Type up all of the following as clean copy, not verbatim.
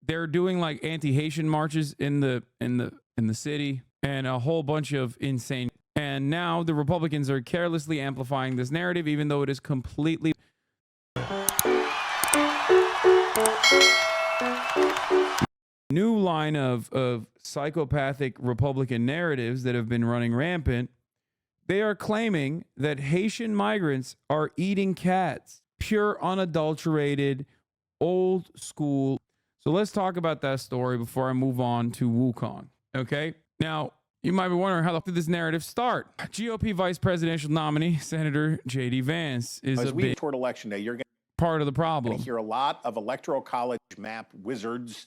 they're doing like anti-Haitian marches in the city and a whole bunch of insane. And now the Republicans are carelessly amplifying this narrative, even though it is completely new line of psychopathic Republican narratives that have been running rampant. They are claiming that Haitian migrants are eating cats, pure, unadulterated, old school. So let's talk about that story before I move on to Wukong. Okay. Now, you might be wondering, how did this narrative start? GOP vice presidential nominee, Senator J.D. Vance, is as a we big toward election day, you're going part of the problem. to hear a lot of electoral college map wizards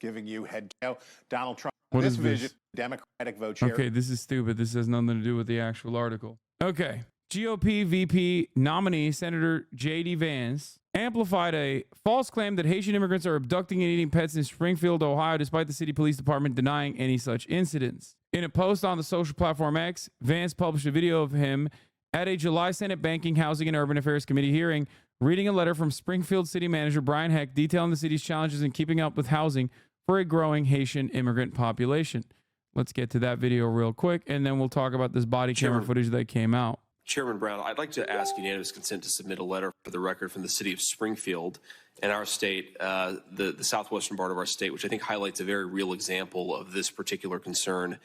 giving you head to Donald Trump. What this is vision, this? Democratic vote share. Okay, this is stupid. This has nothing to do with the actual article. Okay. GOP VP nominee Senator J.D. Vance amplified a false claim that Haitian immigrants are abducting and eating pets in Springfield, Ohio, despite the city police department denying any such incidents. In a post on the social platform X, Vance published a video of him at a July Senate Banking, Housing, and Urban Affairs Committee hearing, reading a letter from Springfield City Manager Brian Heck detailing the city's challenges in keeping up with housing for a growing Haitian immigrant population. Let's get to that video real quick, and then we'll talk about this body camera footage that came out. Chairman Brown, I'd like to ask unanimous consent to submit a letter for the record from the city of Springfield and our state, the southwestern part of our state, which I think highlights a very real example of this particular concern,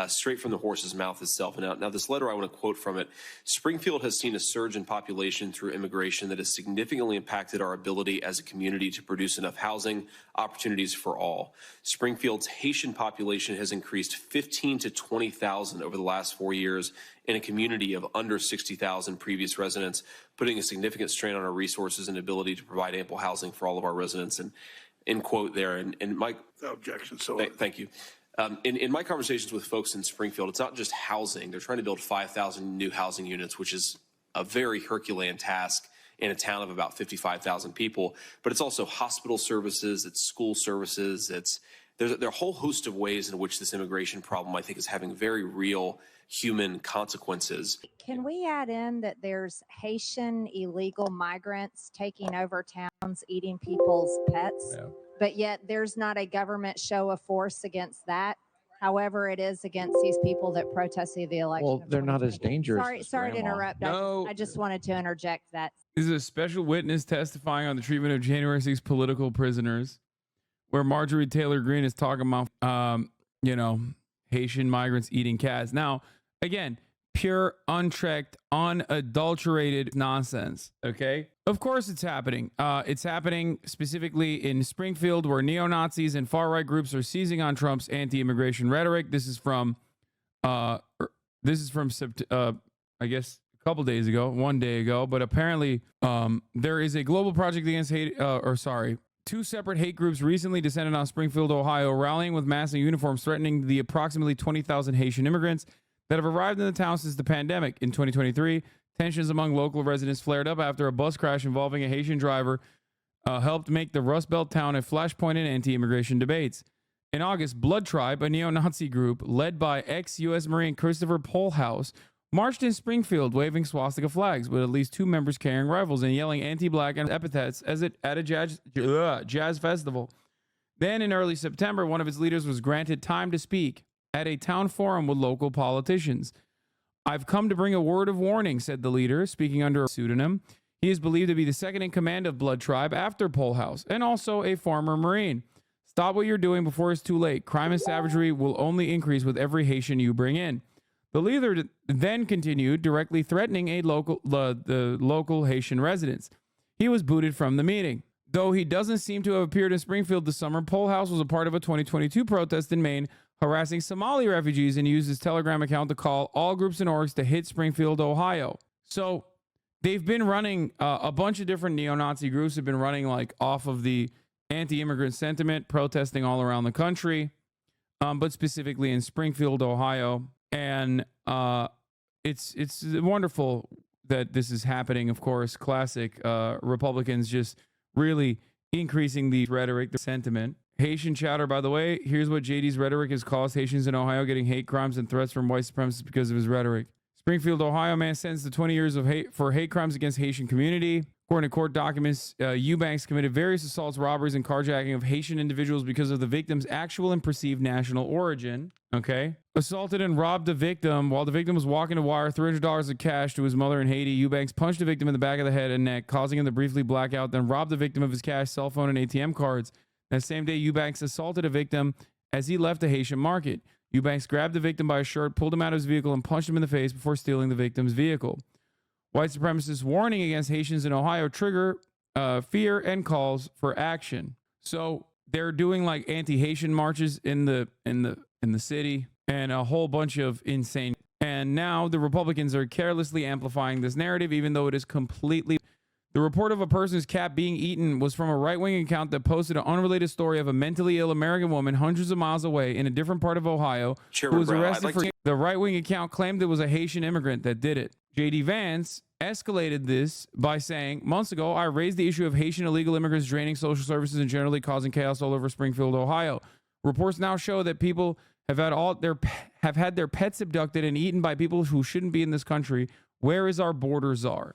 straight from the horse's mouth itself. Now, this letter, I want to quote from it. Springfield has seen a surge in population through immigration that has significantly impacted our ability as a community to produce enough housing opportunities for all. Springfield's Haitian population has increased 15 to 20,000 over the last 4 years in a community of under 60,000 previous residents, putting a significant strain on our resources and ability to provide ample housing for all of our residents. And end quote there. And Mike, no objection. So thank you. In my conversations with folks in Springfield, it's not just housing. They're trying to build 5,000 new housing units, which is a very Herculean task in a town of about 55,000 people. But it's also hospital services, it's school services, there are a whole host of ways in which this immigration problem, I think, is having very real human consequences. Can we add in that there's Haitian illegal migrants taking over towns, eating people's pets, but yet there's not a government show of force against that? However, it is against these people that protested the election. Well, they're not as dangerous. Sorry to interrupt. No. I just wanted to interject that. This is a special witness testifying on the treatment of January 6 political prisoners, where Marjorie Taylor Greene is talking about, Haitian migrants eating cats. Now, again, pure, unchecked, unadulterated nonsense. Okay. Of course it's happening. It's happening specifically in Springfield, where neo-Nazis and far-right groups are seizing on Trump's anti-immigration rhetoric. This is from I guess a couple days ago, 1 day ago, but apparently there is a global project against hate, two separate hate groups recently descended on Springfield, Ohio, rallying with massive uniforms threatening the approximately 20,000 Haitian immigrants that have arrived in the town since the pandemic. In 2023, tensions among local residents flared up after a bus crash involving a Haitian driver helped make the Rust Belt town a flashpoint in anti-immigration debates. In August, Blood Tribe, a neo-Nazi group led by ex-U.S. Marine Christopher Polhouse, marched in Springfield waving swastika flags, with at least 2 members carrying rifles and yelling anti-black epithets at a jazz festival. Then in early September, one of its leaders was granted time to speak at a town forum with local politicians. "I've come to bring a word of warning," said the leader, speaking under a pseudonym. He is believed to be the second in command of Blood Tribe after Polhouse, and also a former Marine. "Stop what you're doing before it's too late. Crime and savagery will only increase with every Haitian you bring in." The leader then continued, directly threatening the local Haitian residents. He was booted from the meeting. Though he doesn't seem to have appeared in Springfield this summer, Polhouse was a part of a 2022 protest in Maine harassing Somali refugees and used his Telegram account to call all groups and orgs to hit Springfield, Ohio. So they've been running a bunch of different neo-Nazi groups have been running like off of the anti-immigrant sentiment, protesting all around the country, but specifically in Springfield, Ohio. And it's wonderful that this is happening. Of course, classic Republicans just really increasing the rhetoric, the sentiment. Haitian chatter, by the way, here's what JD's rhetoric has caused Haitians in Ohio getting hate crimes and threats from white supremacists because of his rhetoric. Springfield, Ohio man sentenced to 20 years of hate crimes against Haitian community. According to court documents, Eubanks committed various assaults, robberies, and carjacking of Haitian individuals because of the victim's actual and perceived national origin. Okay. Assaulted and robbed the victim while the victim was walking to wire $300 of cash to his mother in Haiti. Eubanks punched the victim in the back of the head and neck, causing him to briefly black out, then robbed the victim of his cash, cell phone, and ATM cards. That same day, Eubanks assaulted a victim as he left the Haitian market. Eubanks grabbed the victim by his shirt, pulled him out of his vehicle, and punched him in the face before stealing the victim's vehicle. White supremacists' warning against Haitians in Ohio trigger fear and calls for action. So they're doing like anti-Haitian marches in the city and a whole bunch of insane. And now the Republicans are carelessly amplifying this narrative, even though it is completely. The report of a person's cat being eaten was from a right-wing account that posted an unrelated story of a mentally ill American woman hundreds of miles away in a different part of Ohio who was arrested for. The right-wing account claimed it was a Haitian immigrant that did it. J.D. Vance escalated this by saying, months ago, I raised the issue of Haitian illegal immigrants draining social services and generally causing chaos all over Springfield, Ohio. Reports now show that people have had their pets abducted and eaten by people who shouldn't be in this country. Where is our border czar?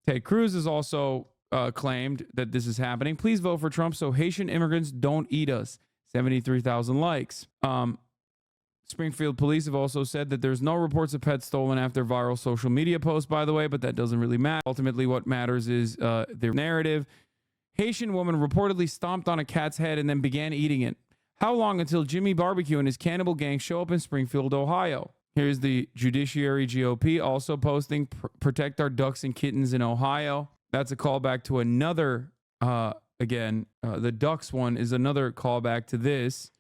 Ted Cruz has also claimed that this is happening. Please vote for Trump so Haitian immigrants don't eat us. 73,000 likes. Springfield police have also said that there's no reports of pets stolen after viral social media posts, by the way, but that doesn't really matter. Ultimately, what matters is their narrative. Haitian woman reportedly stomped on a cat's head and then began eating it. How long until Jimmy Barbecue and his cannibal gang show up in Springfield, Ohio? Here's the Judiciary GOP also posting, protect our ducks and kittens in Ohio. That's a callback to another, the ducks one is another callback to this.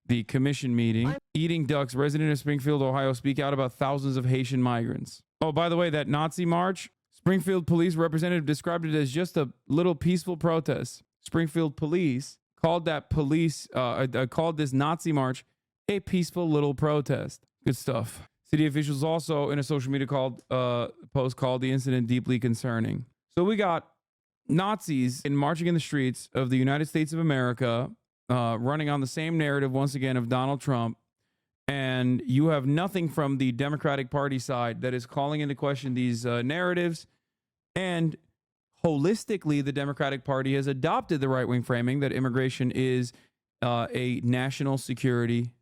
The commission meeting. Eating ducks, resident of Springfield, Ohio, speak out about thousands of Haitian migrants. Oh, by the way, that Nazi march, Springfield police representative described it as just a little peaceful protest. Springfield police called this Nazi march a peaceful little protest. Good stuff. City officials also in a social media post called the incident deeply concerning. So we got Nazis marching in the streets of the United States of America, running on the same narrative once again of Donald Trump, and you have nothing from the Democratic Party side that is calling into question these narratives. And holistically, the Democratic Party has adopted the right-wing framing that immigration is a national security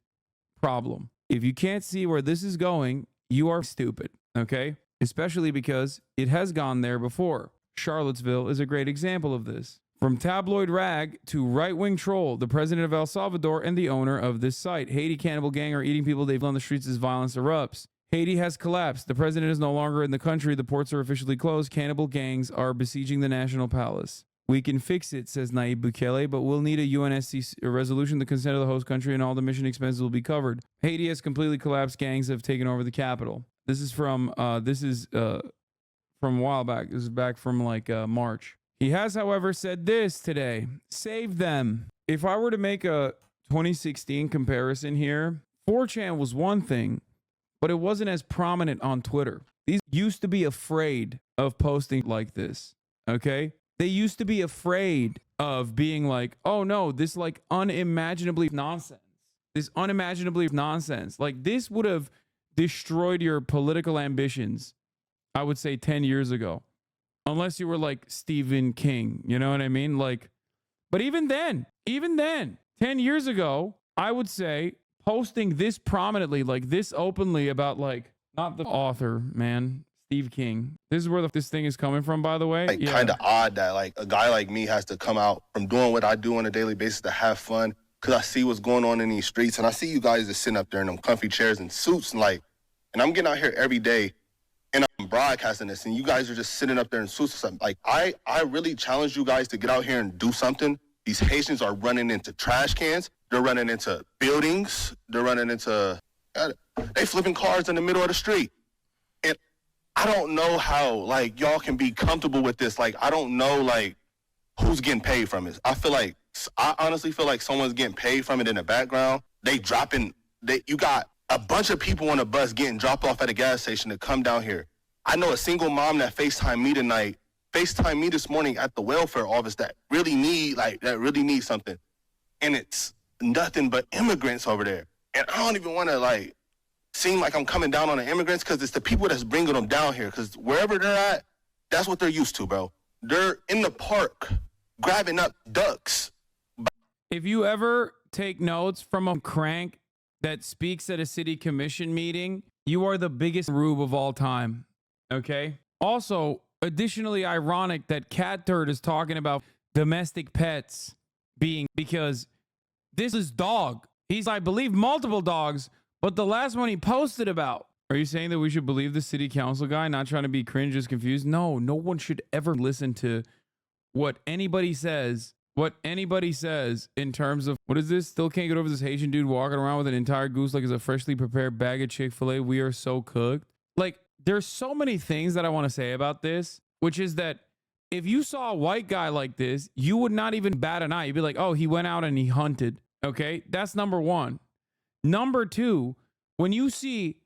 problem. If you can't see where this is going, you are stupid, okay? Especially because it has gone there before. Charlottesville is a great example of this. From tabloid rag to right-wing troll, the president of El Salvador and the owner of this site. Haiti cannibal gang are eating people they've on the streets as violence erupts. Haiti has collapsed. The president is no longer in the country. The ports are officially closed. Cannibal gangs are besieging the National Palace. We can fix it, says Nayib Bukele, but we'll need a UNSC resolution, the consent of the host country, and all the mission expenses will be covered. Haiti has completely collapsed. Gangs have taken over the capital. This is from a while back. This is back from March. He has, however, said this today. Save them. If I were to make a 2016 comparison here, 4chan was one thing, but it wasn't as prominent on Twitter. These used to be afraid of posting like this, okay? They used to be afraid of being like, oh no, this unimaginably nonsense. This unimaginably nonsense. Like this would have destroyed your political ambitions, I would say 10 years ago. Unless you were like Stephen King, you know what I mean? But even then, 10 years ago, I would say posting this prominently, like this openly about not the author, man, Steve King. This is where this thing is coming from, by the way. Kind of odd that a guy like me has to come out from doing what I do on a daily basis to have fun because I see what's going on in these streets and I see you guys just sitting up there in them comfy chairs and suits and I'm getting out here every day. And I'm broadcasting this, and you guys are just sitting up there in suits or something. I really challenge you guys to get out here and do something. These Haitians are running into trash cans. They're running into buildings. They're running into, they flipping cars in the middle of the street. And I don't know how, y'all can be comfortable with this. I don't know, who's getting paid from it. I honestly feel like someone's getting paid from it in the background. You got a bunch of people on a bus getting dropped off at a gas station to come down here. I know a single mom that FaceTimed me this morning at the welfare office that really need something. And it's nothing but immigrants over there. And I don't even want to seem like I'm coming down on the immigrants because it's the people that's bringing them down here. Because wherever they're at, That's what they're used to, bro. They're in the park grabbing up ducks. If you ever take notes from a crank that speaks at a city commission meeting, you are the biggest rube of all time. Okay? Also, additionally ironic that Cat Turd is talking about domestic pets being, because this is dog. He's, I believe, multiple dogs, but the last one he posted about. Are you saying that we should believe the city council guy? Not trying to be cringe, just confused. No, no one should ever listen to what anybody says. What anybody says in terms of, what is this? Still can't get over this Haitian dude walking around with an entire goose like it's a freshly prepared bag of Chick-fil-A. We are so cooked. Like, there's so many things that I want to say about this, which is that if you saw a white guy like this, you would not even bat an eye. You'd be like, oh, he went out and he hunted. Okay, that's number one. Number two, when you see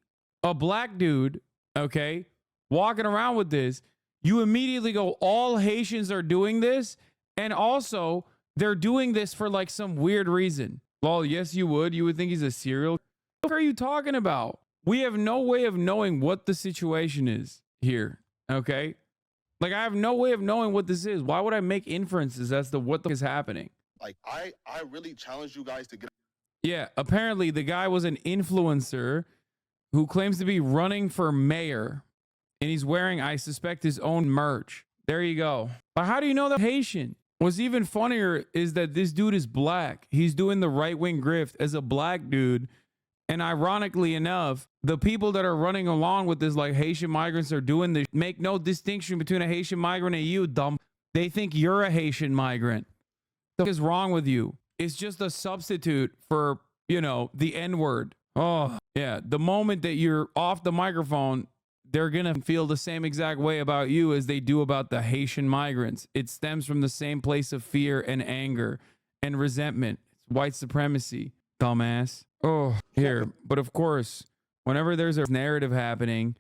a black dude, okay, walking around with this, you immediately go, all Haitians are doing this. And also, they're doing this for like some weird reason. Well, yes, you would. You would think he's a serial. What are you talking about? We have no way of knowing what the situation is here. Okay. Like, I have no way of knowing what this is. Why would I make inferences as to what is happening? Like, I really challenge you guys to get. Yeah. Apparently, the guy was an influencer who claims to be running for mayor. And he's wearing, I suspect, his own merch. There you go. But how do you know that Haitian? What's even funnier is that this dude is black. He's doing the right-wing grift as a black dude. And ironically enough, the people that are running along with this, like Haitian migrants are doing this, make no distinction between a Haitian migrant and you, dumb. They think you're a Haitian migrant. What is wrong with you? It's just a substitute for, you know, the N-word. Oh, yeah. The moment that you're off the microphone, they're going to feel the same exact way about you as they do about the Haitian migrants. It stems from the same place of fear and anger and resentment. It's white supremacy, dumbass. Oh, here. But of course, whenever there's a narrative happening,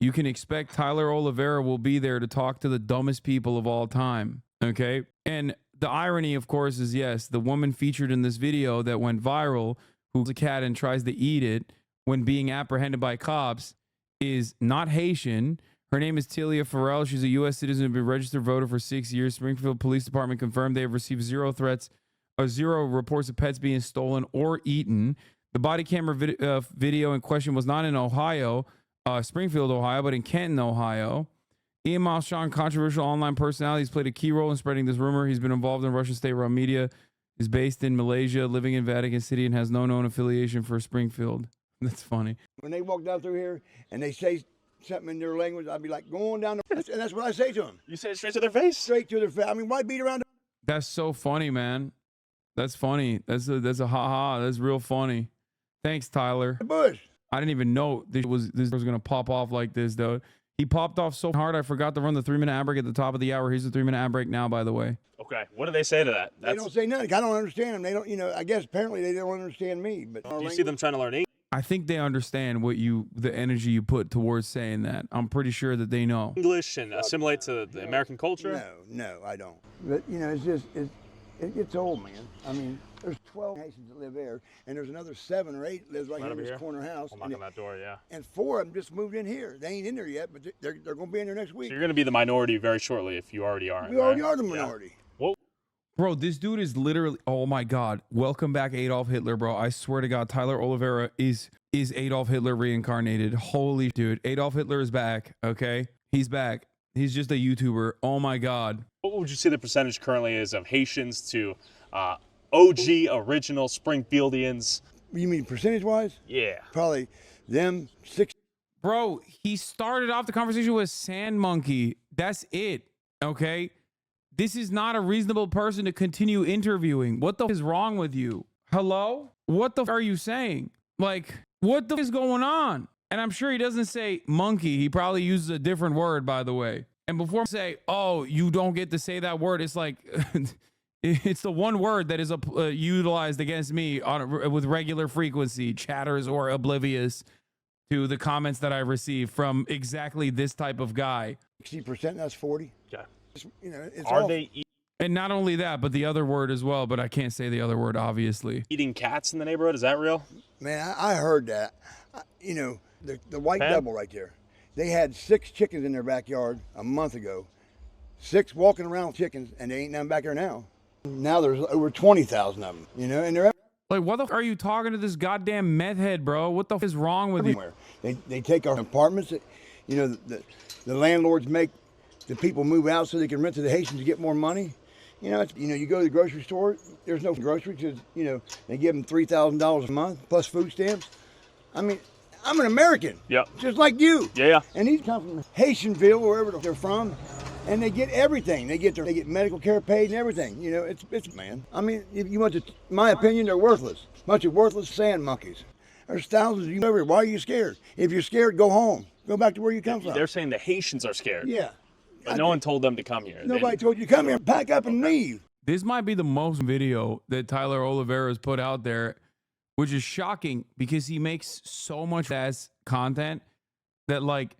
you can expect Tyler Oliveira will be there to talk to the dumbest people of all time. Okay? And the irony, of course, is yes, the woman featured in this video that went viral, who's a cat and tries to eat it when being apprehended by cops, is not Haitian. Her name is Tilia Farrell. She's a U.S. citizen and been registered voter for 6 years. Springfield Police Department confirmed they have received zero reports of pets being stolen or eaten. The body camera video in question was not in Ohio, Springfield, Ohio, but in Canton, Ohio. Ian Malchon, controversial online personality, has played a key role in spreading this rumor. He's been involved in Russian state-run media, is based in Malaysia, living in Vatican City, and has no known affiliation for Springfield. That's funny. When they walk down through here and they say something in their language, I'd be like, go on down the... And that's what I say to them. You say it straight to their face? Straight to their face. I mean, why beat around? That's so funny, man. That's funny. That's a ha-ha. That's real funny. Thanks, Tyler. The bush. I didn't even know this was going to pop off like this, though. He popped off so hard, I forgot to run the 3-minute ad break at the top of the hour. Here's the 3-minute ad break now, by the way. Okay. What do they say to that? They don't say nothing. I don't understand them. They don't, you know, I guess apparently they don't understand me. But do you see them trying to learn English? I think they understand the energy you put towards saying that. I'm pretty sure that they know. English and assimilate to the American culture? No, I don't. But, you know, it's just, it gets old, man. I mean, there's 12 Haitians that live there, and there's another 7 or 8 lives right here in this corner house. I'll knock on that door, yeah. And 4 of them just moved in here. They ain't in there yet, but they're going to be in there next week. So you're going to be the minority very shortly if you already are. We already are the minority. Yeah. Whoa. Bro, this dude is literally, oh my God. Welcome back, Adolf Hitler, bro. I swear to God, Tyler Oliveira is Adolf Hitler reincarnated. Holy dude. Adolf Hitler is back, okay? He's back. He's just a YouTuber. Oh my God. What would you say the percentage currently is of Haitians to OG original Springfieldians? You mean percentage-wise? Yeah. Probably them 6. Bro, he started off the conversation with Sand Monkey. That's it, okay? This is not a reasonable person to continue interviewing. What the f is wrong with you? Hello? What the f are you saying? Like, what the f is going on? And I'm sure he doesn't say monkey. He probably uses a different word, by the way. And before I say, oh, you don't get to say that word, it's like, it's the one word that is utilized against me with regular frequency. Chatters or oblivious to the comments that I receive from exactly this type of guy. 60%, that's 40. Yeah. You know, it's Are all... they And not only that, but the other word as well, but I can't say the other word, obviously. eating cats in the neighborhood? Is that real? Man, I heard that. You know, the white devil right there. They had 6 chickens in their backyard a month ago. 6 walking around with chickens, and they ain't none back there now. Now there's over 20,000 of them, you know, and they're Like, what the f are you talking to this goddamn meth head, bro? What the f is wrong with you? everywhere. They take our apartments that, you know, the landlords make the people move out so they can rent to the Haitians to get more money. You know, you go to the grocery store, there's no grocery because, you know, they give them $3,000 a month plus food stamps. I mean, I'm an American. Yep. Just like you. Yeah. And these come from Haitianville, wherever they're from, and they get everything. They get medical care paid and everything. You know, it's man. I mean, if you want to, my opinion, they're worthless. Bunch of worthless sand monkeys. There's thousands of you over here. Why are you scared? If you're scared, go home. Go back to where you come from. They're saying the Haitians are scared. Yeah. But no one told them to come here. Nobody told you to come here. Pack up and leave. This might be the most video that Tyler Oliveira's put out there, which is shocking because he makes so much ass content that, like,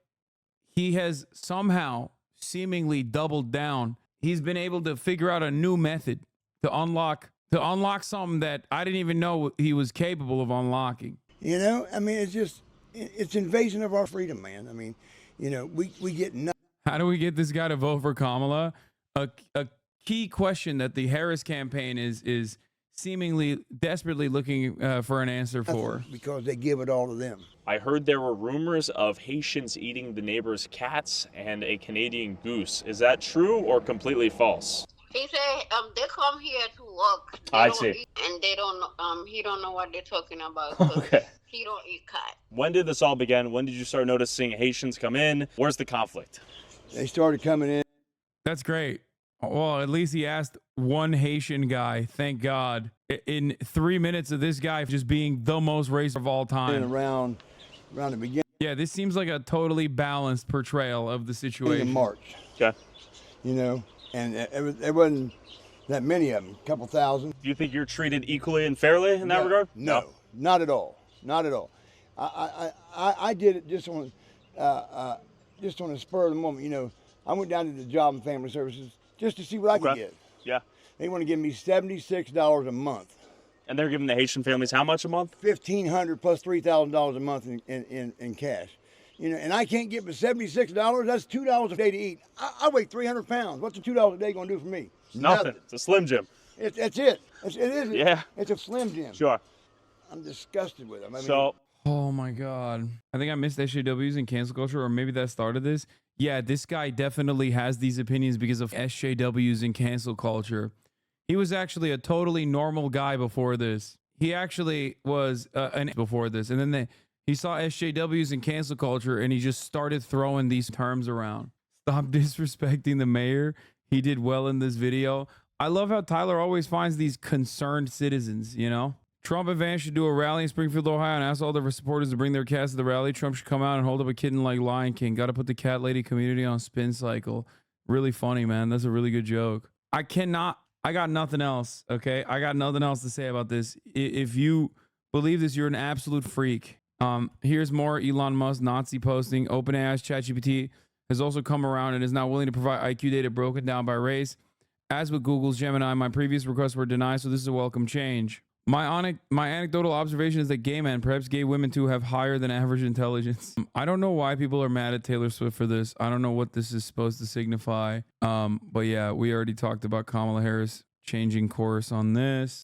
he has somehow seemingly doubled down. He's been able to figure out a new method to unlock something that I didn't even know he was capable of unlocking. You know, I mean, it's invasion of our freedom, man. I mean, you know, we get nothing. How do we get this guy to vote for Kamala? A key question that the Harris campaign is seemingly desperately looking for an answer for. Because they give it all to them. I heard there were rumors of Haitians eating the neighbor's cats and a Canadian goose. Is that true or completely false? He said they come here to work. I see. And they don't. He don't know what they're talking about. Okay. He don't eat cat. When did this all begin? When did you start noticing Haitians come in? Where's the conflict? They started coming in. That's great. Well, at least he asked one Haitian guy, thank God, in 3 minutes of this guy just being the most racist of all time. Around the beginning. Yeah, this seems like a totally balanced portrayal of the situation. In March. Okay. You know, and there wasn't that many of them, a couple thousand. Do you think you're treated equally and fairly in that regard? No, not at all. Not at all. I did it just on the spur of the moment. You know, I went down to the Job and Family Services just to see what I could get. Yeah. They want to give me $76 a month. And they're giving the Haitian families how much a month? $1,500 plus $3,000 a month in cash. You know, and I can't get but $76. That's $2 a day to eat. I weigh 300 pounds. What's a $2 a day going to do for me? Nothing. It's a Slim Jim. That's it. It is. Yeah. It's a Slim Jim. Sure. I'm disgusted with them. I mean, So, Oh my God. I think I missed SJWs and cancel culture, or maybe that started this. Yeah, this guy definitely has these opinions because of SJWs and cancel culture. He was actually a totally normal guy before this. He actually was before this. And then he saw SJWs and cancel culture and he just started throwing these terms around. Stop disrespecting the mayor. He did well in this video. I love how Tyler always finds these concerned citizens, you know? Trump and Vance should do a rally in Springfield, Ohio, and ask all their supporters to bring their cats to the rally. Trump should come out and hold up a kitten like Lion King. Got to put the cat lady community on spin cycle. Really funny, man. That's a really good joke. I got nothing else, okay? I got nothing else to say about this. If you believe this, you're an absolute freak. Here's more Elon Musk Nazi posting. OpenAI's ChatGPT has also come around and is now willing to provide IQ data broken down by race. As with Google's Gemini, my previous requests were denied, so this is a welcome change. My anecdotal observation is that gay men, perhaps gay women too, have higher than average intelligence. I don't know why people are mad at Taylor Swift for this. I don't know what this is supposed to signify. But yeah, we already talked about Kamala Harris changing course on this.